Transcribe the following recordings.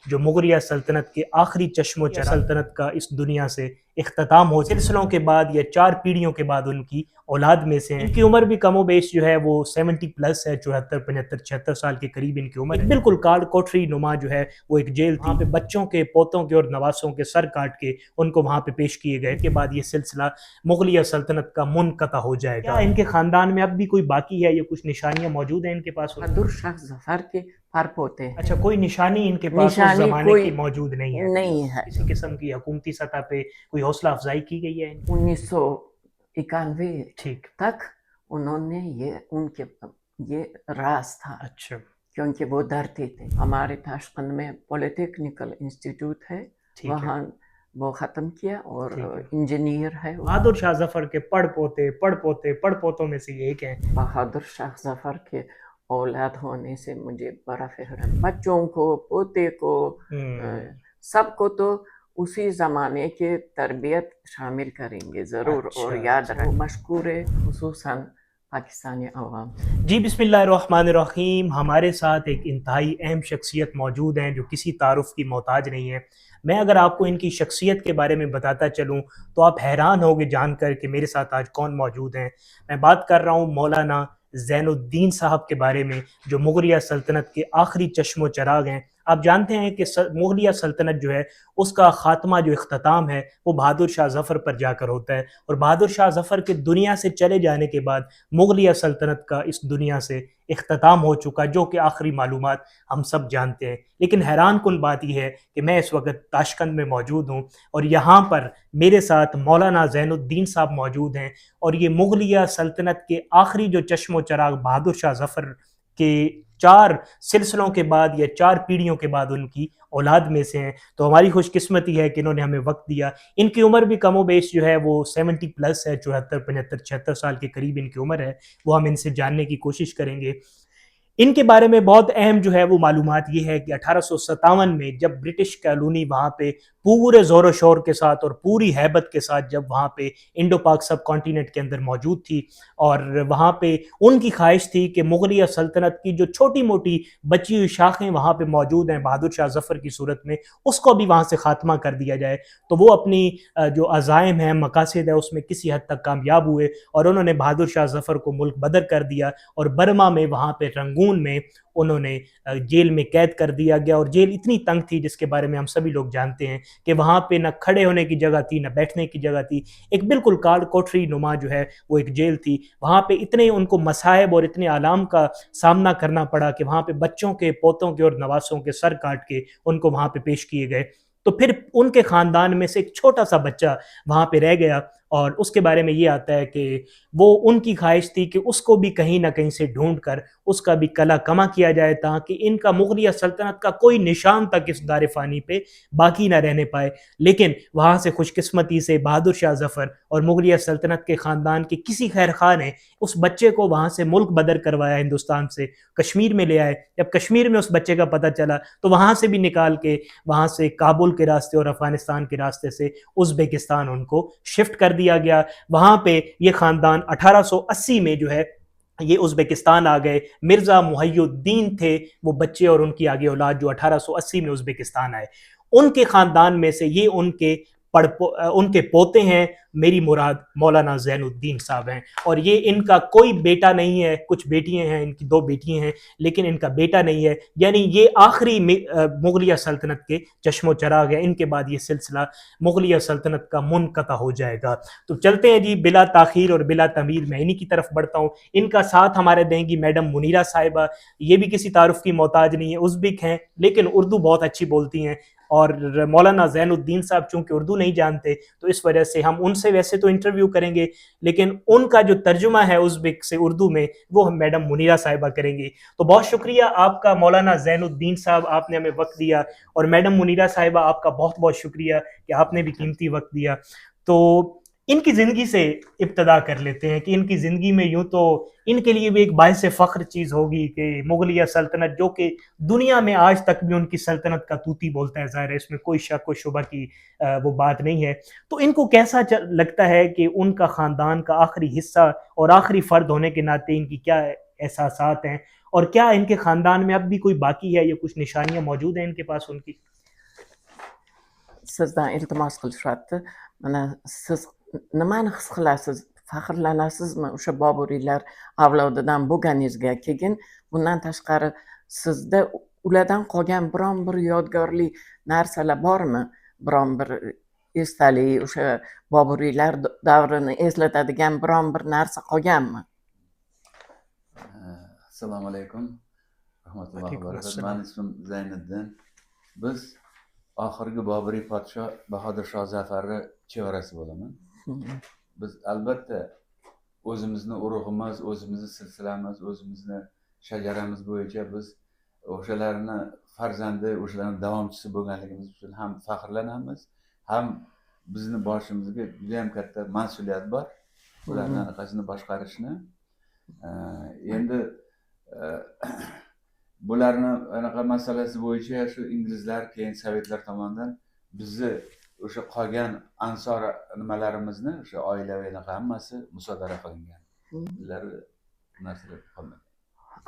جو مغلیہ سلطنت کے آخری چشم و چراغ سلطنت کا اس دنیا سے اختتام ہو سلسلوں کے بعد یا 4 پیڑھیوں کے بعد ان کی اولاد میں سے ہیں۔ ان کی عمر بھی کم و بیش جو ہے وہ 70 پلس ہے، 74 75 76 سال کے قریب ان کی عمر ہے۔ بالکل کارڈ کوٹری نما جو ہے وہ ایک جیل تھی، وہاں پہ بچوں کے، پوتوں کے اور نواسوں کے سر کاٹ کے ان کو وہاں پہ پیش کیے گئے۔ کے بعد یہ سلسلہ مغلیہ سلطنت کا منقطع ہو جائے گا۔ کیا ان کے خاندان میں اب بھی کوئی باقی ہے یا کچھ نشانیاں موجود ہیں ان کے پاس؟ بہادر شاہ ظفر کے پر پوتے ہیں۔ اچھا، کوئی نشانی ان کے پاس اس زمانے کی موجود نہیں ہے؟ نہیں ہے۔ کسی قسم کی حکومتی سطح پہ کوئی حوصلہ افزائی کی گئی ہے؟ 1991 ٹھیک تک انہوں نے یہ راز تھا۔ اچھا کیونکہ وہ ڈرتے تھے۔ ہمارے تاشقند میں پولیٹیکنیکل انسٹیٹیوٹ ہے، وہاں وہ ختم کیا، اور انجینئر ہے۔ بہادر شاہ ظفر کے پڑ پوتوں میں سے یہ ایک ہیں۔ بہادر شاہ ظفر کے اولاد ہونے سے مجھے بڑا فخر ہے۔ بچوں کو، پوتے کو، سب کو تو اسی زمانے کے تربیت شامل کریں گے ضرور، اور یاد رکھیں مشکور ہے خصوصاً پاکستانی عوام۔ جی بسم اللہ الرحمن الرحیم۔ ہمارے ساتھ ایک انتہائی اہم شخصیت موجود ہیں جو کسی تعارف کی محتاج نہیں ہے۔ میں اگر آپ کو ان کی شخصیت کے بارے میں بتاتا چلوں تو آپ حیران ہوگے جان کر کہ میرے ساتھ آج کون موجود ہیں۔ میں بات کر رہا ہوں مولانا زین الدین صاحب کے بارے میں، جو مغلیہ سلطنت کے آخری چشم و چراغ ہیں۔ آپ جانتے ہیں کہ مغلیہ سلطنت جو ہے اس کا خاتمہ، جو اختتام ہے، وہ بہادر شاہ ظفر پر جا کر ہوتا ہے، اور بہادر شاہ ظفر کے دنیا سے چلے جانے کے بعد مغلیہ سلطنت کا اس دنیا سے اختتام ہو چکا، جو کہ آخری معلومات ہم سب جانتے ہیں۔ لیکن حیران کن بات یہ ہے کہ میں اس وقت تاشقند میں موجود ہوں، اور یہاں پر میرے ساتھ مولانا زین الدین صاحب موجود ہیں، اور یہ مغلیہ سلطنت کے آخری جو چشم و چراغ بہادر شاہ ظفر کے 4 سلسلوں کے بعد یا 4 پیڑھیوں کے بعد ان کی اولاد میں سے ہیں۔ تو ہماری خوش قسمتی ہے کہ انہوں نے ہمیں وقت دیا۔ ان کی عمر بھی کم و بیش جو ہے وہ 70 پلس ہے، 74 75 76 سال کے قریب ان کی عمر ہے۔ وہ ہم ان سے جاننے کی کوشش کریں گے۔ ان کے بارے میں بہت اہم جو ہے وہ معلومات یہ ہے کہ 1857 میں جب برٹش کالونی وہاں پہ پورے زور و شور کے ساتھ اور پوری ہیبت کے ساتھ جب وہاں پہ انڈو پاک سب کانٹیننٹ کے اندر موجود تھی، اور وہاں پہ ان کی خواہش تھی کہ مغلیہ سلطنت کی جو چھوٹی موٹی بچی ہوئی شاخیں وہاں پہ موجود ہیں بہادر شاہ ظفر کی صورت میں، اس کو بھی وہاں سے خاتمہ کر دیا جائے، تو وہ اپنی جو عزائم ہیں، مقاصد ہے، اس میں کسی حد تک کامیاب ہوئے، اور انہوں نے بہادر شاہ ظفر کو ملک بدر کر دیا، اور برما میں وہاں پہ رنگون میں انہوں نے جیل میں قید کر دیا گیا۔ اور جیل اتنی تنگ تھی، جس کے بارے میں ہم سبھی لوگ جانتے ہیں، کہ وہاں پہ نہ کھڑے ہونے کی جگہ تھی، نہ بیٹھنے کی جگہ تھی، ایک بالکل کارڈ کوٹری نما جو ہے وہ ایک جیل تھی۔ وہاں پہ اتنے ان کو مصائب اور اتنے آلام کا سامنا کرنا پڑا کہ وہاں پہ بچوں کے، پوتوں کے اور نواسوں کے سر کاٹ کے ان کو وہاں پہ پیش کیے گئے۔ تو پھر ان کے خاندان میں سے ایک چھوٹا سا بچہ وہاں پہ رہ گیا، اور اس کے بارے میں یہ آتا ہے کہ وہ ان کی خواہش تھی کہ اس کو بھی کہیں نہ کہیں سے ڈھونڈ کر اس کا بھی کلا کما کیا جائے، تاکہ ان کا مغلیہ سلطنت کا کوئی نشان تک اس دار فانی پہ باقی نہ رہنے پائے۔ لیکن وہاں سے خوش قسمتی سے بہادر شاہ ظفر اور مغلیہ سلطنت کے خاندان کے کسی خیر خواہ نے اس بچے کو وہاں سے ملک بدر کروایا، ہندوستان سے کشمیر میں لے آئے۔ جب کشمیر میں اس بچے کا پتہ چلا تو وہاں سے بھی نکال کے، وہاں سے کابل کے راستے اور افغانستان کے راستے سے ازبکستان ان کو شفٹ کر دیا گیا۔ وہاں پہ یہ خاندان 1880 میں جو ہے یہ ازبکستان آ گئے۔ مرزا محی الدین تھے وہ بچے، اور ان کی آگے اولاد جو 1880 میں ازبکستان آئے۔ ان کے خاندان میں سے یہ ان کے پوتے ہیں، میری مراد مولانا زین الدین صاحب ہیں، اور یہ ان کا کوئی بیٹا نہیں ہے، کچھ بیٹیاں ہیں، ان کی 2 بیٹیاں ہیں، لیکن ان کا بیٹا نہیں ہے۔ یعنی یہ آخری مغلیہ سلطنت کے چشم و چراغ ہے۔ ان کے بعد یہ سلسلہ مغلیہ سلطنت کا منقطع ہو جائے گا۔ تو چلتے ہیں جی بلا تاخیر اور بلا تعمیر، میں انہی کی طرف بڑھتا ہوں۔ ان کا ساتھ ہمارے دیں گی میڈم منیرہ صاحبہ۔ یہ بھی کسی تعارف کی محتاج نہیں ہے، ازبک ہیں لیکن اردو بہت اچھی بولتی ہیں، اور مولانا زین الدین صاحب چونکہ اردو نہیں جانتے تو اس وجہ سے ہم ان سے ویسے تو انٹرویو کریں گے، لیکن ان کا جو ترجمہ ہے ازبک سے اردو میں وہ ہم میڈم منیرہ صاحبہ کریں گی۔ تو بہت شکریہ آپ کا مولانا زین الدین صاحب، آپ نے ہمیں وقت دیا، اور میڈم منیرہ صاحبہ آپ کا بہت بہت شکریہ کہ آپ نے بھی قیمتی وقت دیا۔ تو ان کی زندگی سے ابتدا کر لیتے ہیں کہ ان کی زندگی میں یوں تو ان کے لیے بھی ایک باعث فخر چیز ہوگی کہ مغلیہ سلطنت، جو کہ دنیا میں آج تک بھی ان کی سلطنت کا طوطی بولتا ہے، ظاہر ہے اس میں کوئی شک و شبہ کی وہ بات نہیں ہے۔ تو ان کو کیسا لگتا ہے کہ ان کا خاندان کا آخری حصہ اور آخری فرد ہونے کے ناطے ان کی کیا احساسات ہیں، اور کیا ان کے خاندان میں اب بھی کوئی باقی ہے یا کچھ نشانیاں موجود ہیں ان کے پاس ان کی؟ sizdan iltimos qilishyapti. Mana siz nimani his qilasiz? Faxrlanasizmi o'sha Boburiylar avlodidan bo'lganingizga? Keyin bundan tashqari sizda ulardan qolgan biron bir yodgorli narsalar bormi? Biron bir esdalik, o'sha Boburiylar davrini eslatadigan biron bir narsa qolganmi? Assalomu alaykum. Rahmatullohi Alaykum va barakatuh. assalom. Mening ismim Zayniddin. Biz oxirgi Boburiy podsho Bahodir Shoh Zafarni chevarasi bo'laman. Biz albatta o'zimizni urug'imiz, o'zimizni silsilamiz, o'zimizni shajaramiz bo'yicha biz o'shalarni farzandi, o'shalarning davomchisi bo'lganligimiz uchun ham faxrlanamiz, ham bizni boshimizga juda ham katta mas'uliyat bor. Ularni anaqasini boshqarishni. Endi bularni anaqa masalasi bo'yicha shu inglizlar keyin sovetlar tomonidan bizni o'sha qolgan ansor nimalarimizni o'sha oilaviy hammasi musodara qilingan. Ular narsalar qolmagan.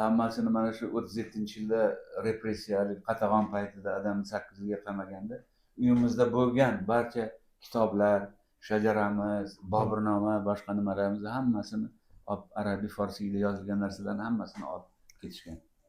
hammasini mana shu 37-yilda repressiyali qatag'on paytida odamni 8 yilga qamaganda uyimizda bo'lgan barcha kitoblar, shajaramiz, Boburnoma, boshqa nimalarimizni hammasini olib arabiy forsiyda yozilgan narsalarni hammasini olib ketishgan.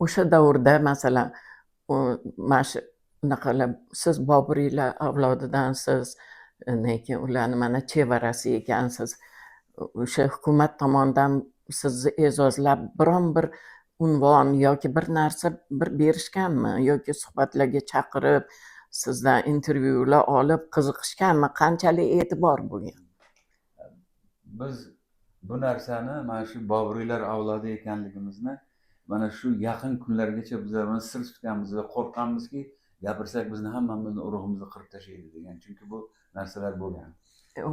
o'sha davrda masalan mana shu naqalab siz Boburiylar avlodidansiz, lekin ularni mana chevarasi ekansiz, o'sha hukumat tomonidan sizni e'zozlab biron bir unvon yoki bir narsa berishganmi, yoki suhbatlarga chaqirib sizdan intervyular olib qiziqishganmi, qanchalik e'tibor bo'lgan? Biz bu narsani mana shu Boburiylar avlodi ekanligimizni mana shu yaqin kunlargacha bizlar buni sir tutganmiz va qo'rqqanmizki, gapirsak bizni hammamizni urug'imizni qirib tashlaydi degan, chunki bu narsalar bo'lgan.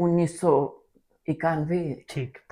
1991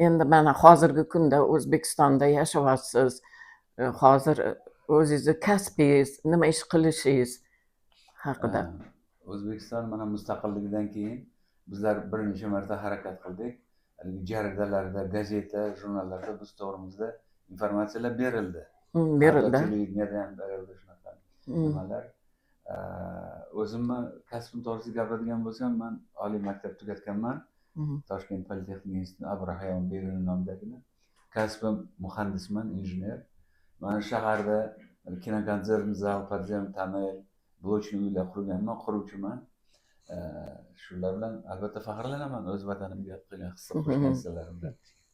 Endi mana hozirgi kunda O'zbekistonda yashayapsiz. Hozir o'zingizni kasbingiz, nima ish qilishingiz haqida. O'zbekiston mana mustaqilligidan keyin bizlar bir necha marta harakat qildik. Jaridalarda, gazeta, jurnallarda biz to'g'rimizda informatsiyalar berildi. Televideniyada ham berildi shunaqa nimalar. O'zimni kasbim to'g'risida gapiradigan bo'lsam, men oliy maktab tugatganman. Toshkent politexnik instituti Abrahayon Beruniy nomidagini. Kasbim muhandisman, injener. Mana shaharda kinokonsert zal, podyem, tonnel, blokchniy uylar qurganman, quruvchiman. Shular bilan albatta faxrlanaman o'z vatanimga qilgan hissa qo'shgan hissalarimdan.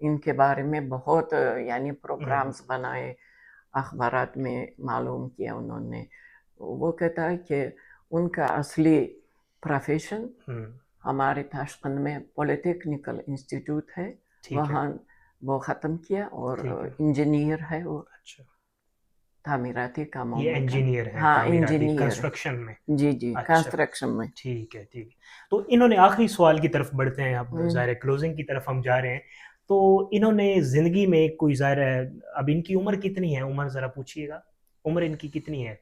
ان کے بارے میں بہت یعنی programmes بنائے, اخبارات میں معلوم کیا انہوں نے. وہ کہتا ہے کہ ان کا اصلی پروفیشن ہمارے تاشقند میں پولیٹیکنیکل انسٹیٹیوٹ ہے, وہاں وہ ختم کیا, اور انجینئر ہے وہ, تعمیراتی کاموں یہ میں. انجینئر ہے, ہاں تعمیراتی انجینئر کنسٹرکشن میں. جی جی کنسٹرکشن میں. ٹھیک ہے ٹھیک ہے. تو انہوں نے آخری سوال کی طرف بڑھتے ہیں, اب ظاہر ہے کلوزنگ کی طرف ہم جا رہے ہیں. تو انہوں نے زندگی میں کوئی, ظاہر ہے اب ان کی عمر کتنی ہے, عمر ذرا پوچھیے گا, عمر ان کی کتنی ہے؟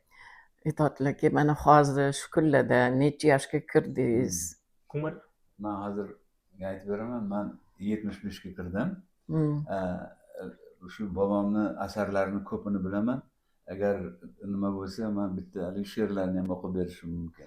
İtatlı bana fazla şükürle de neçe yaşka kırdıyız. عمر Ben hazır gayet veremem. Ben 75'e kirdim. Şu babamın asarlarını kopunu bilemem. Eğer nima bo'lsa men bitta hali she'rlarni ham o'qib berishim mumkin.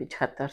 75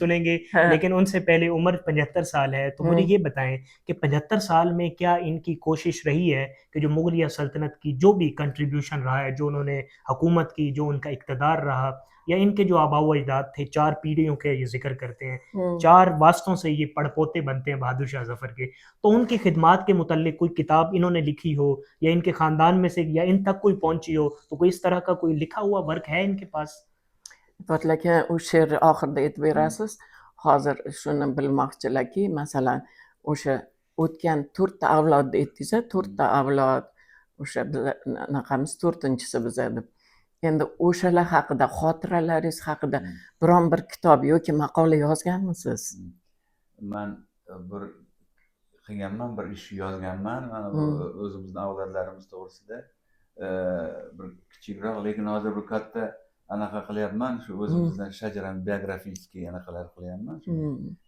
سنیں گے, لیکن ان سے پہلے عمر 75 سال ہے, تو مجھے یہ بتائیں کہ 75 سال میں کیا ان کی کوشش رہی ہے کہ جو مغلیہ سلطنت کی جو بھی کنٹریبیوشن رہا ہے, جو انہوں نے حکومت کی, جو ان کا اقتدار رہا, یا ان کے جو آباء و اجداد تھے, 4 پیڑھیوں کے یہ ذکر کرتے ہیں, 4 واسطوں سے یہ پڑ پوتے بنتے ہیں بہادر شاہ ظفر کے, تو ان کی خدمات کے متعلق کوئی کتاب انہوں نے لکھی ہو, یا ان کے خاندان میں سے یا ان تک کوئی پہنچی ہو, تو کوئی اس طرح کا کوئی لکھا ہوا ورک ہے ان کے پاس؟ قلت لك وش آخر ديت براسس حاضر شنو بالمخش لكي مثلا وش وكان تورت أولاد ديتيزا تورت أولاد وش نقمس تورتنجس بزاد endi o'shalar haqida xotiralaringiz haqida biron bir kitob yoki maqola yozganmisiz? Men bir qilganman, bir ish yozganman. Mana o'zimizni avlodlarimiz to'g'risida bir kichikroq, lekin hozir bir katta anaqa qilyapman. Shu o'zimizdan shajarani biografический anaqalar qilyapman.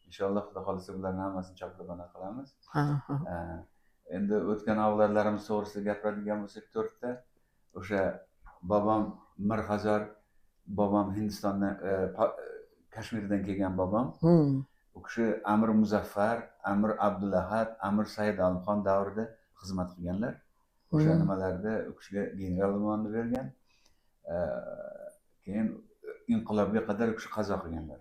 Inshaalloh xudo xolisa bularni hammasini choplab anaqa qilamiz. Endi o'tgan avlodlarimiz to'g'risida gapiradigan bo'lsak, 4 ta. O'sha bobom Mirxazor, bobom Hindistondan, Kashmirdan kelgan bobom. U kishi Amir Muzaffar, Amir Abdulahad, Amir Said Olimxon davrida xizmat qilganlar. O'sha nimalarda u kishiga general unvonini bergan. Keyin inqilobga qadar u kishi qazo qilganlar.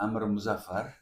Amir Muzaffar,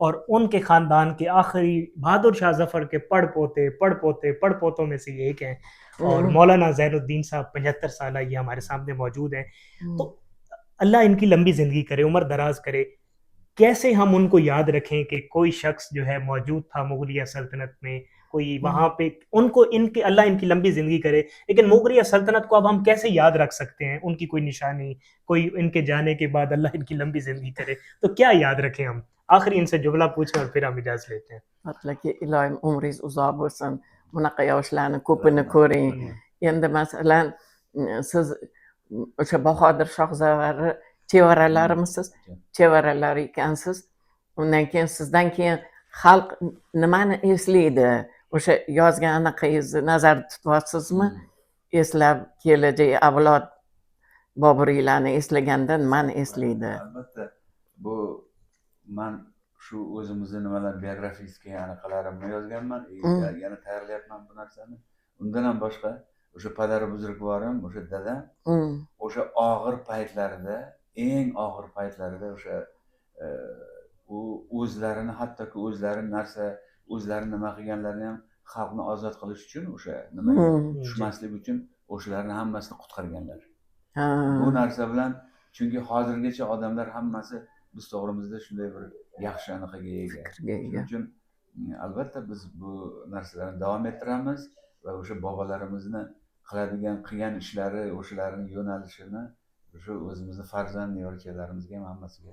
اور ان کے خاندان کے آخری بہادر شاہ ظفر کے پڑ پوتوں میں سے ایک ہیں, اور مولانا زین الدین صاحب 75 سالہ یہ ہمارے سامنے موجود ہیں. تو اللہ ان کی لمبی زندگی کرے, عمر دراز کرے. کیسے ہم ان کو یاد رکھیں کہ کوئی شخص جو ہے موجود تھا مغلیہ سلطنت میں, کوئی وہاں پہ ان کو اللہ ان کی لمبی زندگی کرے, لیکن مغلیہ سلطنت کو اب ہم کیسے یاد رکھ سکتے ہیں, ان کی کوئی نشانی, کوئی ان کے جانے کے بعد اللہ ان کی لمبی زندگی کرے, تو کیا یاد رکھیں ہم؟ آخری ان سے جملہ پوچھیں اور پھر ہم اجازت لیتے ہیں. مطلب کہ الهim عمریز uzak olsun, buna yaşlarını kopunu koruyun. Yani mesela siz şu Bahadır Şahzavarı çevreler misiniz? Çevreler ikensiz. Ondan keyin sizden keyin xalq nimani eslaydi? O'sha yozgan anaqangizni nazarda tutyapsizmi? Eslab kelajak avlod Boburiylarni eslaganda nimani eslaydi? Albatta, bu men shu o'zimizni nimalar biografический anaqalarimni yozganman, yana tayyorlayapman bu narsani. Undan ham boshqa o'sha padar buzrukvorim, o'sha dadam o'sha og'ir paytlarida, eng og'ir paytlarida o'sha u o'zlarini, hattoki o'zlarini nima qilganlarini ham xalqni ozod qilish uchun, o'sha nimaga tushmaslik uchun o'shalarni hammasini qutqarganlar. Bu narsa bilan, chunki hozirgacha odamlar hammasi biz to'g'rimizda shunday bir yaxshi anaqaga ega. Shuning uchun albatta biz bu narsalarni davom ettiramiz. va o'sha bobolarimizni qilgan ishlari, o'shalarning yo'nalishini o'sha o'zimizni farzand nevarachalarimizga ham hammasiga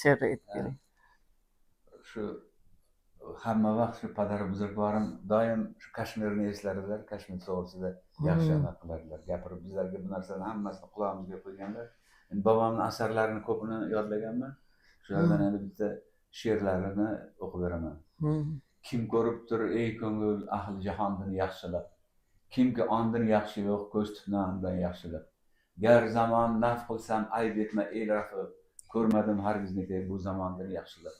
she'r aytib shu hamma vaqt shu padar buzrukvorim doim shu Kashmirni eslardilar, Kashmir to'g'risida yaxshi amal qiladilar, gapirib bizlarga bu narsalarni hammasini qulog'imizga qo'yganlar. Endi bobomni asarlarini ko'pini yodlaganman, shulardan endi bitta she'rlarini o'qib beraman. Kim ko'ribdir ey ko'ngil ahli jahondan yaxshilik, kimki ondan yaxshi yo'q ko'z tutmadan yaxshilik. Gar zamon naf qilsam ayb etma el rafiq, ko'rmadim hargizniki bu zamondan yaxshilik.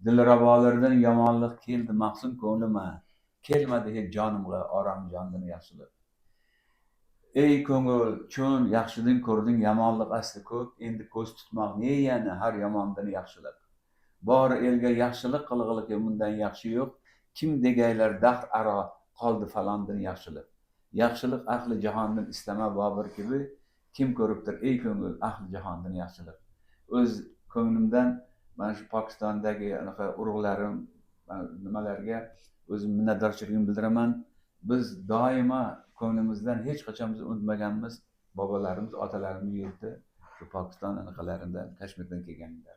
Dilrabolardan yomonlik keldi mahzun ko'nglima, kelmadi hech jonimga orom jondan yaxshilik. Ey ko'ngil cho'n yaxshidan ko'rding yomonlik asli ko'p, endi ko'z tutmoq ne yana har yomondan yaxshilik. Bor elga yaxshilik qilg'iliki bundan yaxshi yo'q, kim degaylar dahr aro qoldi falondan yaxshilik. Yaxshilik ahli jahondan istama Bobur kabi, kim ko'ribdir ey ko'ngil ahli jahondan yaxshilik. O'z ko'nglimdan mana shu Pokistondagi anaqa urug'larim nimalarga o'zim minnatdorchiligimni bildiraman. Biz doimo ko'nglimizdan hech qachon biz unutmaganmiz bobolarimiz, otalarimiz yurti shu Pokiston anaqalaridan, Kashmirdan kelganlar.